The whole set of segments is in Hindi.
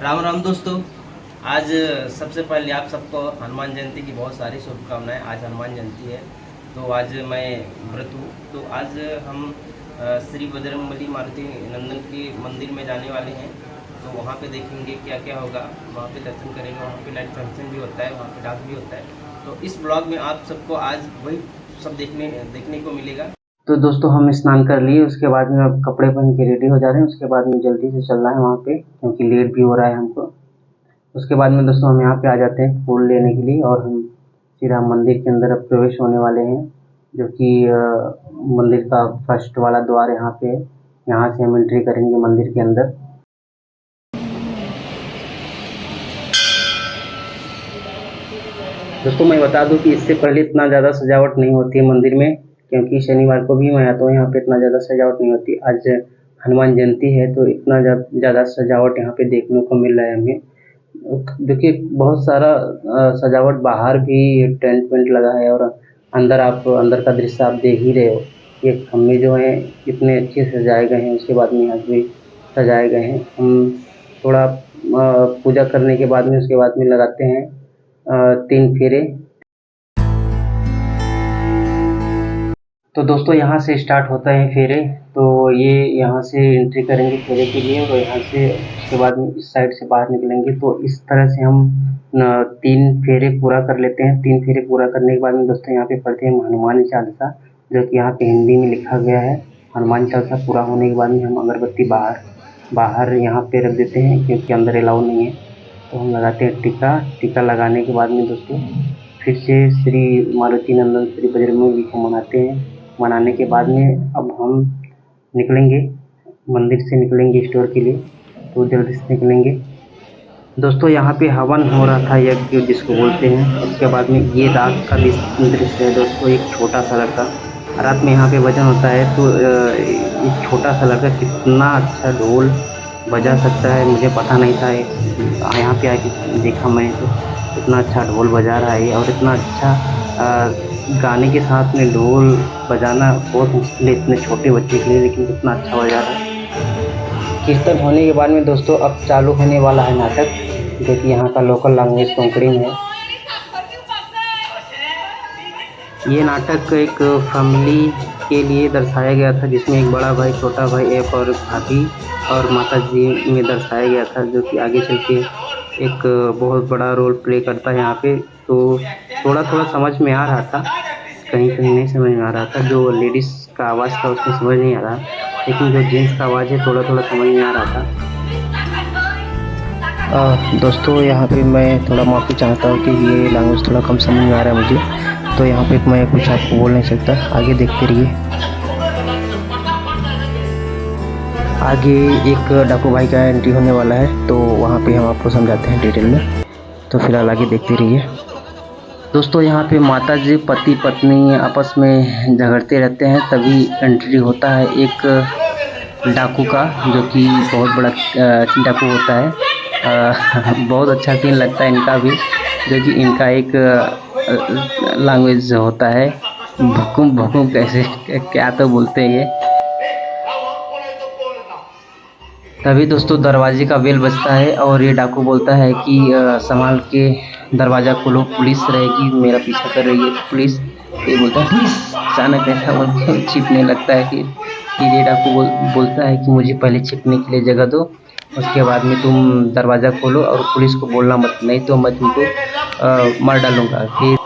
राम राम दोस्तों। आज सबसे पहले आप सबको हनुमान जयंती की बहुत सारी शुभकामनाएं। आज हनुमान जयंती है तो आज मैं व्रत हूँ। तो आज हम श्री बजरंगबली मारुति नंदन के मंदिर में जाने वाले हैं। तो वहाँ पे देखेंगे क्या क्या होगा, वहाँ पे दर्शन करेंगे। वहाँ पे लाइट फंक्शन भी होता है, वहाँ पे डांस भी होता है। तो इस ब्लॉग में आप सबको आज वही सब देखने को मिलेगा। तो दोस्तों हम स्नान कर लिए, उसके बाद में अब कपड़े पहन के रेडी हो जा रहे हैं। उसके बाद में जल्दी से चलना है वहाँ पे, क्योंकि लेट भी हो रहा है हमको। उसके बाद में दोस्तों हम यहाँ पे आ जाते हैं फूल लेने के लिए, और हम सीधा मंदिर के अंदर अब प्रवेश होने वाले हैं, जो कि मंदिर का फर्स्ट वाला द्वार यहाँ पे है। यहाँ से हम एंट्री करेंगे मंदिर के अंदर। दोस्तों मैं बता दूं कि इससे पहले इतना ज़्यादा सजावट नहीं होती है मंदिर में, क्योंकि शनिवार को भी मैं आता हूँ यहाँ पे, इतना ज़्यादा सजावट नहीं होती। आज हनुमान जयंती है तो इतना ज़्यादा सजावट यहाँ पे देखने को मिल रहा है हमें। देखिए बहुत सारा सजावट, बाहर भी टेंट वेंट लगा है, और अंदर का दृश्य आप देख ही रहे हो। ये खम्भे जो हैं इतने अच्छे से सजाए गए हैं, उसके बाद में यहाँ भी सजाए गए हैं। हम थोड़ा पूजा करने के बाद में उसके बाद में लगाते हैं 3 फेरे। तो दोस्तों यहाँ से स्टार्ट होता है फेरे। तो ये यहाँ से एंट्री करेंगे फेरे के लिए, और यहाँ से उसके बाद में इस साइड से बाहर निकलेंगे। तो इस तरह से हम 3 फेरे पूरा कर लेते हैं। 3 फेरे पूरा करने के बाद में दोस्तों यहाँ पे पढ़ते हैं हनुमान चालीसा, जो कि यहाँ पे हिंदी में लिखा गया है। हनुमान चालीसा पूरा होने के बाद में हम अगरबत्ती बाहर यहाँ पे रख देते हैं, क्योंकि अंदर अलाउ नहीं है। तो हम लगाते हैं टीका लगाने के बाद में दोस्तों फिर से श्री मारुति नंदन श्री बजरंगबली को मनाने के बाद में अब हम निकलेंगे, मंदिर से निकलेंगे स्टोर के लिए। तो जल्दी से निकलेंगे। दोस्तों यहाँ पे हवन हो रहा था, यज्ञ जिसको बोलते हैं। उसके बाद में ये रात का दृश्य है दोस्तों। एक छोटा सा लड़का, रात में यहाँ पे भजन होता है, तो एक छोटा सा लड़का कितना अच्छा ढोल बजा सकता है मुझे पता नहीं था। यहाँ पे आके देखा मैं, तो इतना अच्छा ढोल बजा रहा है, और इतना अच्छा गाने के साथ में ढोल बजाना बहुत मुश्किल है इतने छोटे बच्चे के लिए, लेकिन कितना अच्छा बजा रहा है। कीर्तन होने के बाद में दोस्तों अब चालू होने वाला है नाटक, जो कि यहाँ का लोकल लैंग्वेज कोंकणी में है। ये नाटक एक फैमिली के लिए दर्शाया गया था, जिसमें एक बड़ा भाई, छोटा भाई, एक और भाभी और माता जी में दर्शाया गया था, जो कि आगे चल के एक बहुत बड़ा रोल प्ले करता है यहाँ पे। तो थोड़ा समझ में आ रहा था, कहीं नहीं समझ में आ रहा था। जो लेडीज़ का आवाज़ था उसमें समझ नहीं आ रहा, लेकिन जो जेंट्स का आवाज़ है थोड़ा समझ में आ रहा था। दोस्तों यहाँ पे मैं थोड़ा माफ़ी चाहता हूँ कि ये लैंग्वेज थोड़ा कम समझ में आ रहा है मुझे, तो यहाँ पे मैं कुछ आपको बोल नहीं सकता। आगे देखते रहिए। आगे एक डाकू भाई का एंट्री होने वाला है, तो वहाँ पे हम आपको समझाते हैं डिटेल में। तो फिलहाल आगे देखते रहिए। दोस्तों यहाँ पे माता जी पति पत्नी आपस में झगड़ते रहते हैं, तभी एंट्री होता है एक डाकू का, जो कि बहुत बड़ा डाकू होता है। बहुत अच्छा सीन लगता है इनका भी, जो कि इनका एक लैंग्वेज होता है, भकुम कैसे क्या तो बोलते हैं ये। तभी दोस्तों दरवाजे का बेल बजता है, और ये डाकू बोलता है कि संभाल के दरवाज़ा खोलो, पुलिस रहेगी, मेरा पीछा कर रही है पुलिस। ये बोलता है पुलिस, अचानक ऐसा बोल के छिपने लगता है। फिर ये डाकू बोलता है कि मुझे पहले छिपने के लिए जगह दो, उसके बाद में तुम दरवाज़ा खोलो, और पुलिस को बोलना मत, नहीं तो मैं तुमको मार डालूँगा। फिर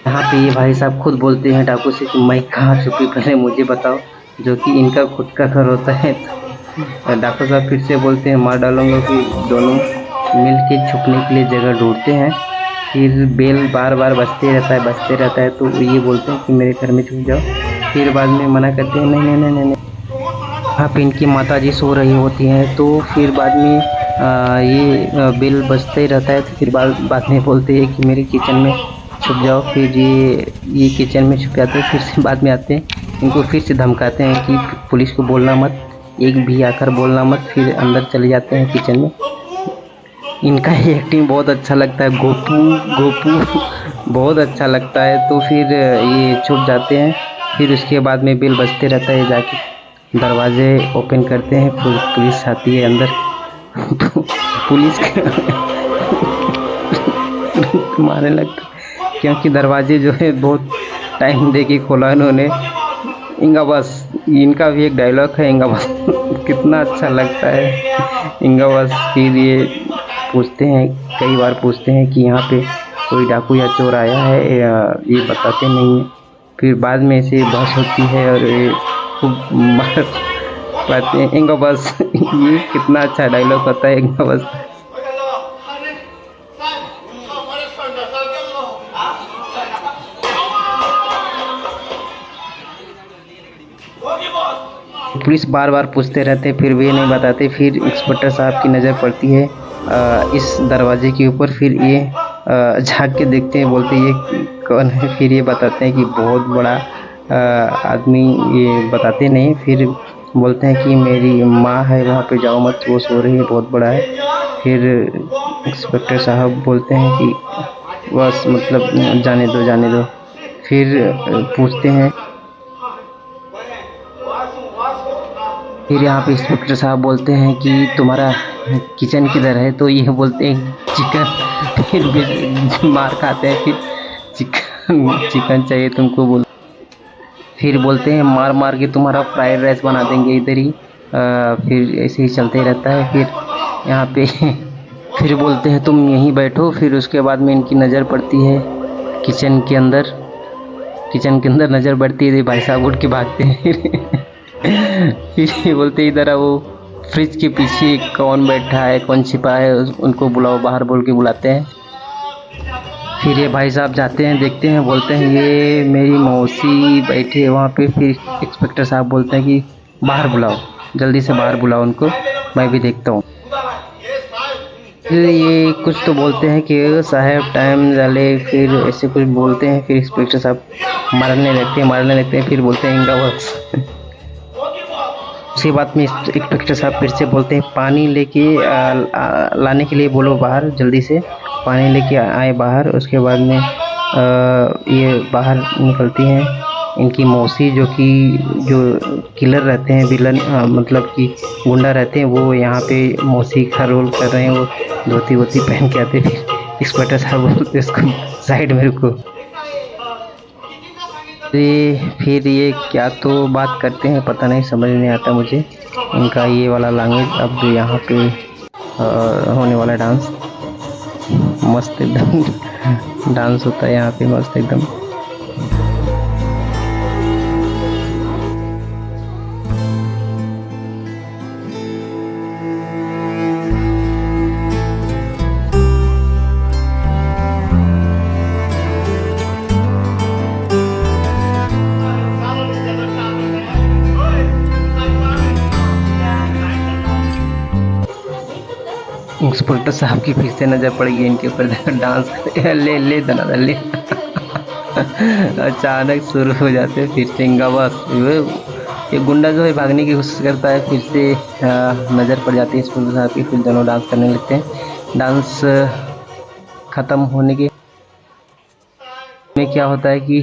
यहाँ पे ये भाई साहब खुद बोलते हैं डाकू से कि मैं कहाँ छुपी, पहले मुझे बताओ, जो कि इनका खुद का घर होता है। डाकू साहब फिर से बोलते हैं मार डालूंगा। फिर दोनों मिल के छुपने के लिए जगह ढूंढते हैं। फिर बेल बार बजते रहता है, तो ये बोलते हैं कि मेरे घर में छुप जाओ। फिर बाद में मना करते हैं, नहीं। यहाँ पे इनकी माता जी सो रही होती हैं, तो फिर बाद में ये बेल बजते रहता है। तो फिर बाद में बोलते हैं कि मेरे किचन में छुप जाओ। फिर ये किचन में छुप जाते हैं। फिर से बाद में आते हैं, इनको फिर से धमकाते हैं कि पुलिस को बोलना मत, एक भी आकर बोलना मत। फिर अंदर चले जाते हैं किचन में। इनका एक्टिंग बहुत अच्छा लगता है, गोपू बहुत अच्छा लगता है। तो फिर ये छुप जाते हैं। फिर उसके बाद में बेल बजते रहता है, जाके दरवाजे ओपन करते हैं, पुलिस आती है अंदर। पुलिस मारने लगता, क्योंकि दरवाजे जो है बहुत टाइम दे के खोला इन्होंने। इंगा बस, इनका भी एक डायलॉग है इंगा बस। कितना अच्छा लगता है इंगा बस। फिर ये पूछते हैं, कई बार पूछते हैं कि यहाँ पे कोई डाकू या चोर आया है, या ये बताते नहीं है। फिर बाद में ऐसे बहस होती है और ये खूब मार पाते हैं इंगा बस। ये कितना अच्छा डायलॉग होता है इंगा बस। पुलिस बार बार पूछते रहते, फिर भी नहीं बताते। फिर इंस्पेक्टर साहब की नज़र पड़ती है इस दरवाजे के ऊपर। फिर ये झांक के देखते हैं, बोलते ये कौन है। फिर ये बताते हैं कि बहुत बड़ा आदमी, ये बताते नहीं। फिर बोलते हैं कि मेरी माँ है, वहाँ पे जाओ मत, वो सो रही है, बहुत बड़ा है। फिर इंस्पेक्टर साहब बोलते हैं कि बस मतलब जाने दो जाने दो। फिर पूछते हैं, फिर यहाँ पे इंस्पेक्टर साहब बोलते हैं कि तुम्हारा किचन किधर है, तो ये बोलते हैं चिकन। फिर भी मार खाते हैं। फिर चिकन चाहिए तुमको बोल। फिर बोलते हैं मार मार के तुम्हारा फ्राइड राइस बना देंगे इधर ही। फिर ऐसे ही चलते रहता है। फिर यहाँ पे फिर बोलते हैं तुम यहीं बैठो। फिर उसके बाद में इनकी नज़र पड़ती है किचन के अंदर। किचन के अंदर नज़र पड़ती है, भाई साहब उठ के भागते हैं। फिर बोलते इधर वो फ्रिज के पीछे कौन बैठा है, कौन छिपा है, उनको बुलाओ बाहर, बोल के बुलाते हैं। फिर ये भाई साहब जाते हैं, देखते हैं, बोलते हैं ये मेरी मौसी बैठी है वहाँ पे। फिर इंस्पेक्टर साहब बोलते हैं कि बाहर बुलाओ, जल्दी से बाहर बुलाओ उनको, मैं भी देखता हूँ। फिर ये कुछ तो बोलते हैं कि साहब टाइम डाले, फिर ऐसे कुछ बोलते हैं। फिर इंस्पेक्टर साहब मारने लगते हैं। फिर बोलते हैं इनका बस। उसके बाद में इंस्पेक्टर साहब फिर से बोलते हैं पानी लेके लाने के लिए बोलो बाहर, जल्दी से पानी लेके आए बाहर। उसके बाद में ये बाहर निकलती हैं इनकी मौसी, जो किलर रहते हैं, विलन मतलब कि गुंडा रहते हैं, वो यहाँ पे मौसी का रोल कर रहे हैं। वो धोती वोती पहन के आते। फिर इंस्पेक्टर साहब बोलते इसको साइड में रुको। फिर ये क्या तो बात करते हैं, पता नहीं, समझ नहीं आता मुझे इनका ये वाला लैंग्वेज। अब यहाँ पे होने वाला डांस मस्त एकदम डांस होता है यहाँ पे, मस्त एकदम। इंस्पेक्टर साहब की फिर से नज़र पड़ गई इनके ऊपर, डांस ले ले दना ले। अचानक शुरू हो जाते हैं फिर से इंगा बस। ये गुंडा जो है भागने की कोशिश करता है, फिर से नज़र पड़ जाती है इंस्पेक्टर साहब की। फिर दोनों डांस करने लगते हैं। डांस ख़त्म होने के में क्या होता है कि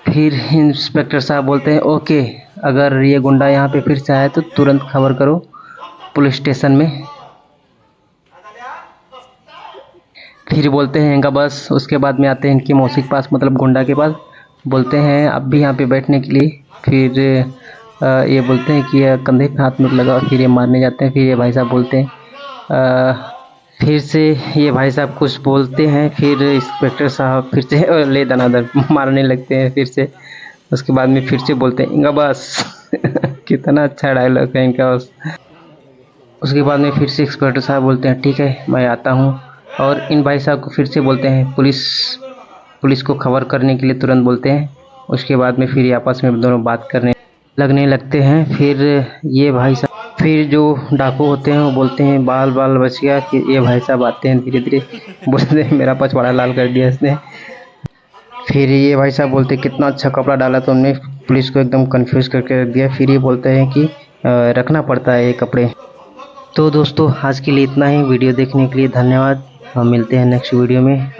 फिर इंस्पेक्टर साहब बोलते हैं ओके, अगर ये गुंडा यहाँ पे फिर से आए तो तुरंत खबर करो पुलिस स्टेशन में। फिर बोलते हैं इनका बस। उसके बाद में आते हैं इनकी मौसी के पास, मतलब गुंडा के पास। बोलते हैं अब भी यहाँ पे बैठने के लिए। फिर ये बोलते हैं कि कंधे पे हाथ मत लगाओ। फिर ये मारने जाते हैं। फिर ये भाई साहब बोलते हैं फिर से ये भाई साहब कुछ बोलते हैं। फिर इंस्पेक्टर साहब फिर से ले दनादर मारने लगते हैं फिर से। उसके बाद में फिर से बोलते हैं इनका बस। कितना अच्छा डायलॉग है इनका बस। उसके बाद में फिर से इंस्पेक्टर साहब बोलते हैं ठीक है मैं आता हूँ। और इन भाई साहब को फिर से बोलते हैं पुलिस को खबर करने के लिए तुरंत बोलते हैं। उसके बाद में फिर आपस में दोनों बात करने लगने लगते हैं। फिर ये भाई साहब, फिर जो डाकू होते हैं वो बोलते हैं बाल बाल बच गया। कि ये भाई साहब आते हैं धीरे धीरे, बोलते हैं मेरा पछवाड़ा लाल कर दिया इसने। फिर ये भाई साहब बोलते हैं कितना अच्छा कपड़ा डाला तुमने, पुलिस को एकदम कंफ्यूज करके रख दिया। फिर ये बोलते हैं कि रखना पड़ता है ये कपड़े। तो दोस्तों आज के लिए इतना ही। वीडियो देखने के लिए धन्यवाद। हम मिलते हैं नेक्स्ट वीडियो में।